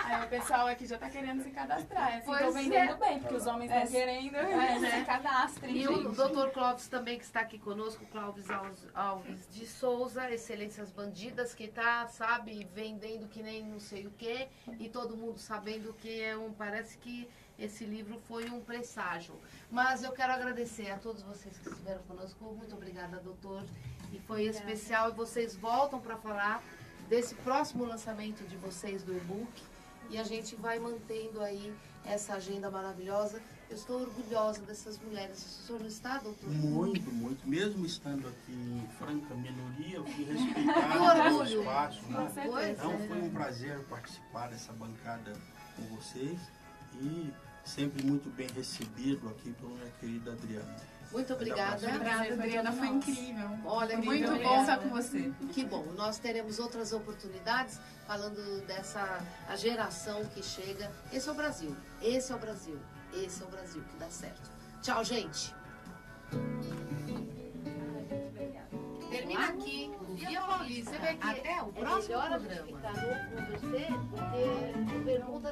Aí o pessoal aqui já tá querendo se cadastrar. Assim, Pois tô vendendo é. bem, porque os homens estão querendo. Se cadastrem, E gente. o doutor Clóvis também, que está aqui conosco, Clóvis Alves de Souza, Excelências Bandidas, que tá, sabe, vendendo que nem não sei o quê, e todo mundo sabendo que parece que esse livro foi um presságio. Mas eu quero agradecer a todos vocês que estiveram conosco. Muito obrigada, doutor. E foi especial. E vocês voltam para falar desse próximo lançamento de vocês do e-book. E a gente vai mantendo aí essa agenda maravilhosa. Eu estou orgulhosa dessas mulheres. O senhor não está, doutor? Muito, muito. Mesmo estando aqui em franca minoria, eu fui Que respeitado no orgulho. espaço. Né? Então Pois foi é. um prazer participar dessa bancada com vocês e sempre muito bem recebido aqui pela minha querida Adriana. Muito obrigada. Obrigada, Adriana, foi incrível. Olha, que Muito bom. bom estar com você. Que bom. Nós teremos outras oportunidades falando dessa a geração que chega. Esse é o Brasil. Esse é o Brasil. Esse é o Brasil que dá certo. Tchau, gente. Termina aqui o Via Paulista. Você vê que Até o é próximo melhor a gente programa. ficar no conversê, porque perguntas